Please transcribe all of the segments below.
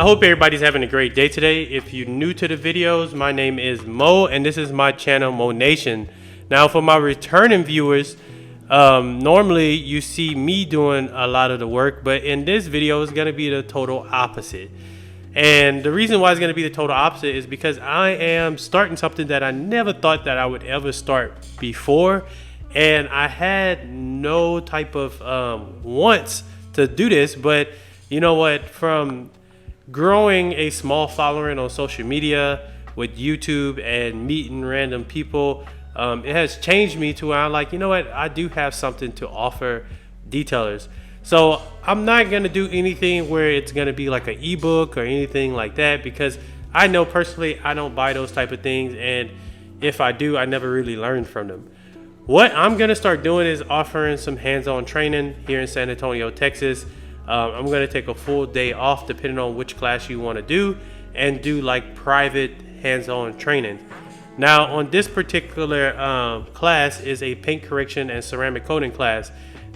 hope everybody's having a great day today. If you're new to the videos, my name is Mo and this is my channel Mo Nation. Now for my returning viewers, normally you see me doing a lot of the work, but in this video it's going to be the total opposite. And the reason why it's going to be the total opposite is because I am starting something that I never thought that I would ever start before, and I had no type of wants to do this. But you know what, from growing a small following on social media with YouTube and meeting random people, it has changed me to where I'm like, you know what, I do have something to offer detailers. So I'm not going to do anything where it's going to be like an ebook or anything like that, because I know personally I don't buy those type of things, and if I do, I never really learned from them. What I'm going to start doing is offering some hands-on training here in San Antonio, Texas. I'm going to take a full day off depending on which class you want to do, and do like private hands-on training. Now on this particular class is a paint correction and ceramic coating class.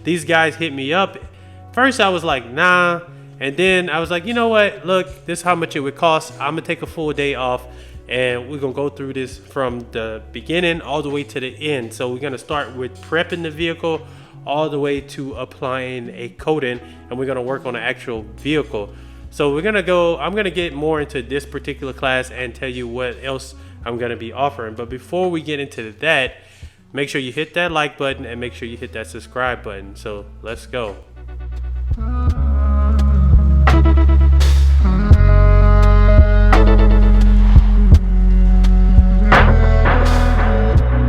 These guys hit me up. First I was like, nah, and then I was like, you know what, look, this is how much it would cost. I'm gonna take a full day off and we're gonna go through this from the beginning all the way to the end. So we're gonna start with prepping the vehicle all the way to applying a coating, and we're gonna work on the actual vehicle. So I'm gonna get more into this particular class and tell you what else I'm gonna be offering. But before we get into that, make sure you hit that like button and make sure you hit that subscribe button. So let's go.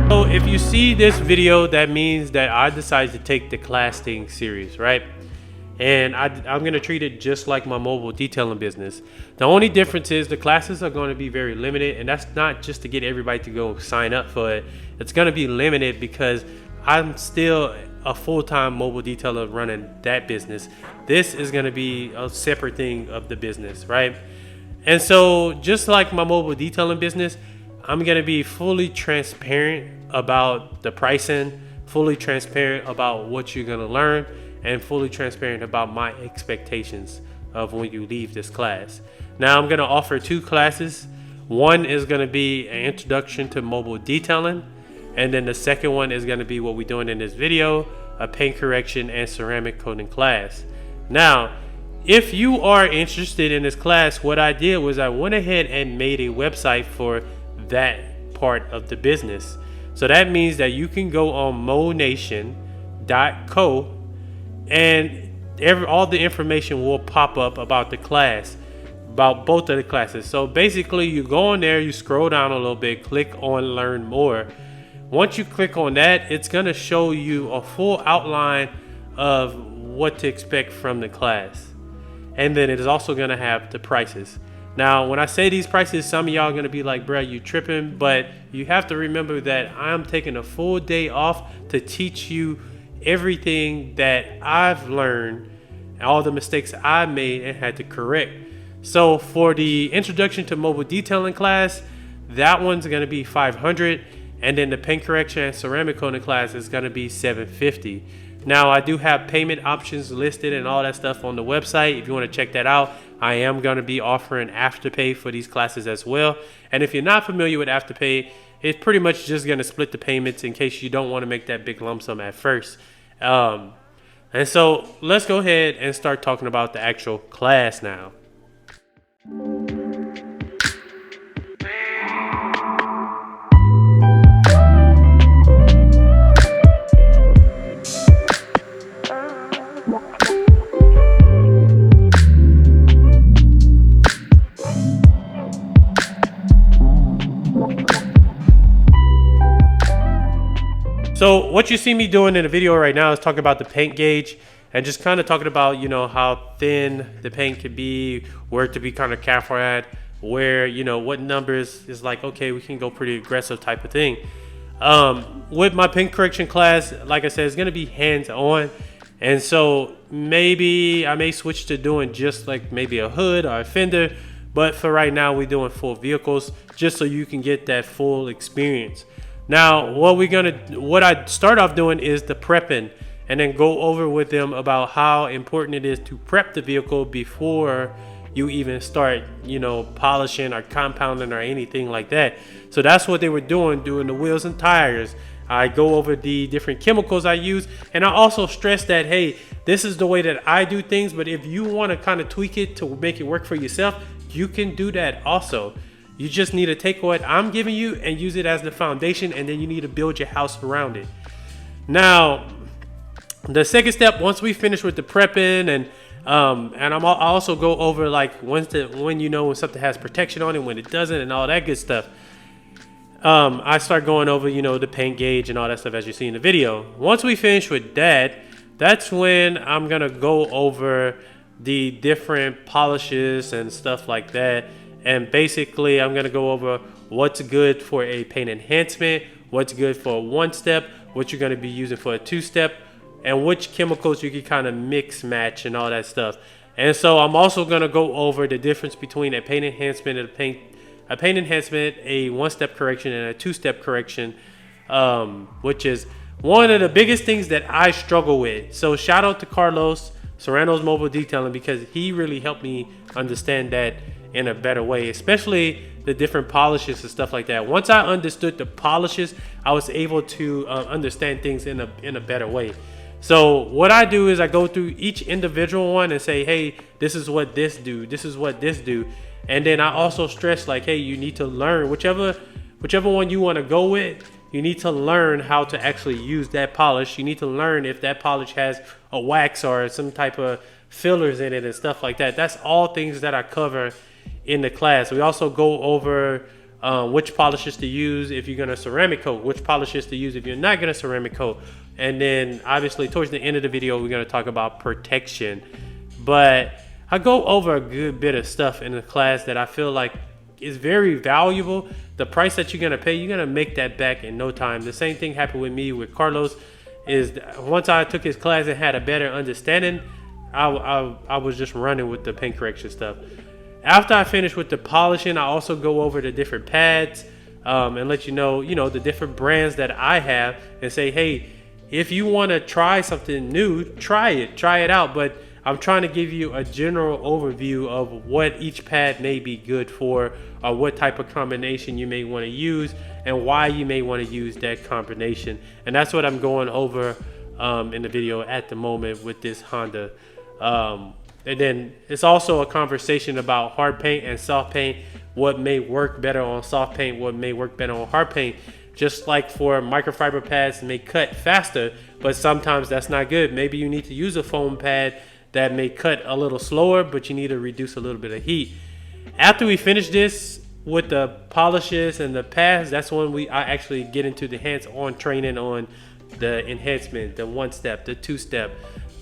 So if you see this video, that means that I decided to take the class thing serious, right? And I'm going to treat it just like my mobile detailing business. The only difference is the classes are going to be very limited, and that's not just to get everybody to go sign up for it. It's going to be limited because I'm still a full-time mobile detailer running that business. This is going to be a separate thing of the business, right? And so just like my mobile detailing business, I'm going to be fully transparent about the pricing, fully transparent about what you're going to learn, and fully transparent about my expectations of when you leave this class. Now I'm going to offer two classes. One is going to be an introduction to mobile detailing, and then the second one is going to be what we're doing in this video, a paint correction and ceramic coating class. Now, if you are interested in this class, what I did was I went ahead and made a website for that part of the business. So that means that you can go on monation.co and all the information will pop up about the class, about both of the classes. So basically you go on there, you scroll down a little bit, click on learn more. Once you click on that, it's going to show you a full outline of what to expect from the class. And then it is also going to have the prices. Now, when I say these prices, some of y'all are going to be like, bruh, you tripping. But you have to remember that I'm taking a full day off to teach you everything that I've learned, all the mistakes I made and had to correct. So for the introduction to mobile detailing class, that one's going to be $500. And then the paint correction and ceramic coating class is going to be $750. Now, I do have payment options listed and all that stuff on the website. If you want to check that out, I am going to be offering Afterpay for these classes as well. And if you're not familiar with Afterpay, it's pretty much just going to split the payments in case you don't want to make that big lump sum at first. And so let's go ahead and start talking about the actual class now. So what you see me doing in the video right now is talking about the paint gauge and just kind of talking about, you know, how thin the paint could be, where to be kind of careful at, where, you know, what numbers is like, okay, we can go pretty aggressive type of thing. With my paint correction class, like I said, it's going to be hands-on. And so maybe I may switch to doing just like maybe a hood or a fender. But for right now, we're doing full vehicles just so you can get that full experience. Now, what I start off doing is the prepping, and then go over with them about how important it is to prep the vehicle before you even start, you know, polishing or compounding or anything like that. So that's what they were doing the wheels and tires. I go over the different chemicals I use, and I also stress that, hey, this is the way that I do things, but if you want to kind of tweak it to make it work for yourself, you can do that also. You just need to take what I'm giving you and use it as the foundation, and then you need to build your house around it. Now, the second step, once we finish with the prepping and I also go over like when you know when something has protection on it, when it doesn't, and all that good stuff. I start going over, you know, the paint gauge and all that stuff as you see in the video. Once we finish with that, that's when I'm gonna go over the different polishes and stuff like that. And basically, I'm gonna go over what's good for a paint enhancement, what's good for a one-step, what you're gonna be using for a two-step, and which chemicals you can kind of mix, match, and all that stuff. And so I'm also gonna go over the difference between a paint enhancement and a one-step correction and a two-step correction, which is one of the biggest things that I struggle with. So shout out to Carlos, Serrano's Mobile Detailing, because he really helped me understand that in a better way, especially the different polishes and stuff like that. Once I understood the polishes, I was able to understand things in a better way. So what I do is I go through each individual one and say, hey, this is what this do, this is what this do. And then I also stress like, hey, you need to learn whichever one you want to go with. You need to learn how to actually use that polish. You need to learn if that polish has a wax or some type of fillers in it and stuff like that. That's all things that I cover in the class. We also go over which polishes to use if you're going to ceramic coat, which polishes to use if you're not going to ceramic coat. And then obviously towards the end of the video, we're going to talk about protection. But I go over a good bit of stuff in the class that I feel like is very valuable. The price that you're going to pay, you're going to make that back in no time. The same thing happened with me with Carlos. Is once I took his class and had a better understanding, I was just running with the paint correction stuff. After I finish with the polishing, I also go over the different pads and let you know, the different brands that I have, and say, hey, if you want to try something new, try it out. But I'm trying to give you a general overview of what each pad may be good for, or what type of combination you may want to use, and why you may want to use that combination. And that's what I'm going over in the video at the moment with this Honda. And then it's also a conversation about hard paint and soft paint, what may work better on soft paint, what may work better on hard paint. Just like for microfiber pads may cut faster, but sometimes that's not good. Maybe you need to use a foam pad that may cut a little slower, but you need to reduce a little bit of heat. After we finish this with the polishes and the pads, that's when I actually get into the hands-on training on the enhancement, the one-step, the two-step,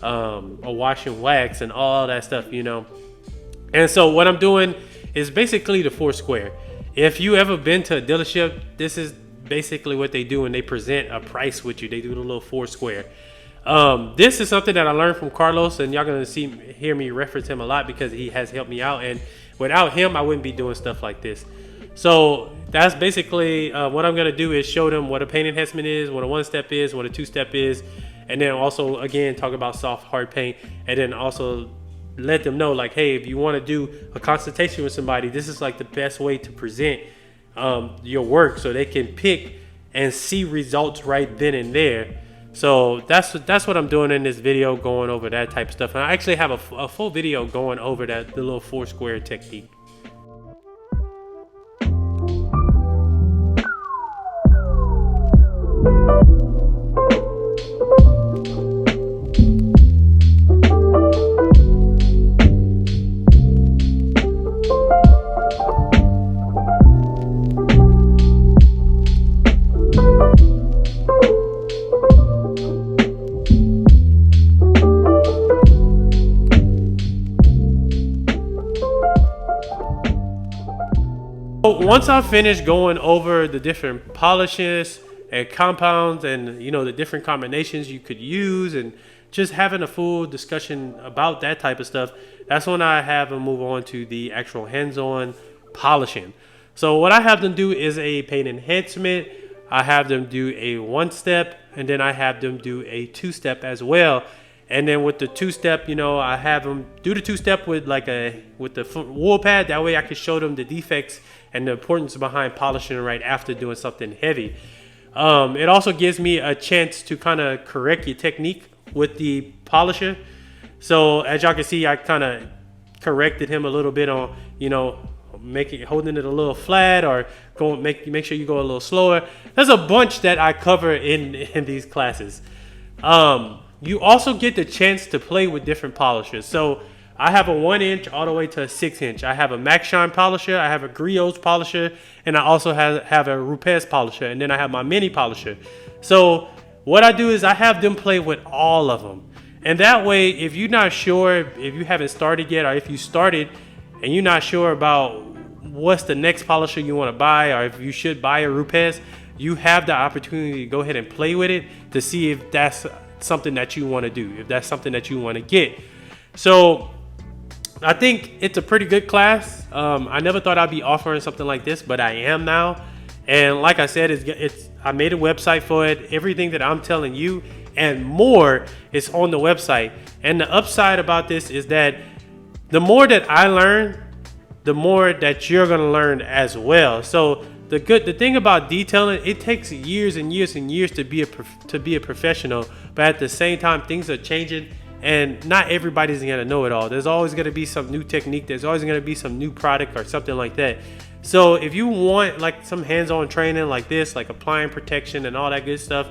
a wash and wax, and all that stuff, And so what I'm doing is basically the four square. If you ever been to a dealership, this is basically what they do, and they present a price with you. They do the little four square. This is something that I learned from Carlos, and y'all gonna hear me reference him a lot because he has helped me out, and without him I wouldn't be doing stuff like this. So that's basically what I'm gonna do is show them what a paint enhancement is, what a one-step is, what a two-step is, and then also again talk about soft hard paint, and then also let them know like, hey, if you want to do a consultation with somebody, this is like the best way to present your work so they can pick and see results right then and there. So that's what I'm doing in this video, going over that type of stuff. And I actually have a full video going over the little four square technique. Once I finish going over the different polishes and compounds and the different combinations you could use, and just having a full discussion about that type of stuff, that's when I have them move on to the actual hands-on polishing. So what I have them do is a paint enhancement, I have them do a one-step, and then I have them do a two-step as well. And then with the two-step, you know, I have them do the two-step with the wool pad. That way I can show them the defects and the importance behind polishing right after doing something heavy. It also gives me a chance to kind of correct your technique with the polisher. So as y'all can see, I kind of corrected him a little bit on, you know, holding it a little flat, or make sure you go a little slower. There's a bunch that I cover in these classes. You also get the chance to play with different polishers. So I have a 1-inch all the way to a 6-inch. I have a Max Shine polisher, I have a Griot's polisher, and I also have a Rupes polisher, and then I have my mini polisher. So what I do is I have them play with all of them. And that way, if you're not sure, if you haven't started yet, or if you started and you're not sure about what's the next polisher you want to buy, or if you should buy a Rupes, you have the opportunity to go ahead and play with it to see if that's something that you want to do, if that's something that you want to get. So I think it's a pretty good class. I never thought I'd be offering something like this, but I am now. And like I said, I made a website for it. Everything that I'm telling you and more is on the website. And the upside about this is that the more that I learn, the more that you're going to learn as well. So the thing about detailing, it takes years and years and years to be a professional, but at the same time, things are changing, and not everybody's gonna know it all. There's always gonna be some new technique. There's always gonna be some new product or something like that. So if you want like some hands-on training like this, like applying protection and all that good stuff,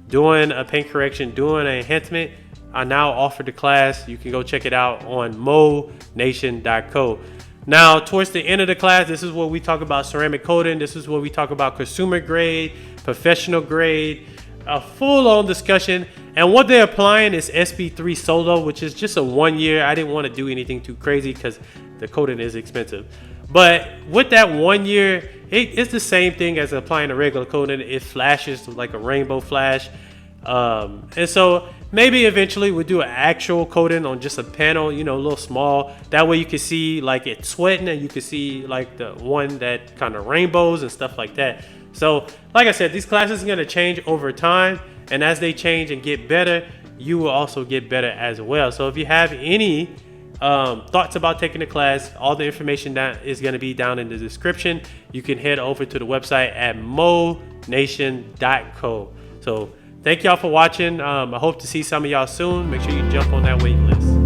doing a paint correction, doing an enhancement, I now offer the class. You can go check it out on monation.co. Now, towards the end of the class, this is where we talk about ceramic coating. This is where we talk about consumer grade, professional grade, a full-on discussion. And what they're applying is SB3 Solo, which is just a 1 year. I didn't want to do anything too crazy because the coating is expensive. But with that 1 year, it's the same thing as applying a regular coating. It flashes like a rainbow flash. And so maybe eventually we'll do an actual coating on just a panel, you know, a little small. That way you can see like it sweating, and you can see like the one that kind of rainbows and stuff like that. So like I said, these classes are going to change over time, and as they change and get better, you will also get better as well. So if you have any thoughts about taking the class, all the information that is going to be down in the description. You can head over to the website at monation.co. So thank y'all for watching. I hope to see some of y'all soon. Make sure you jump on that wait list.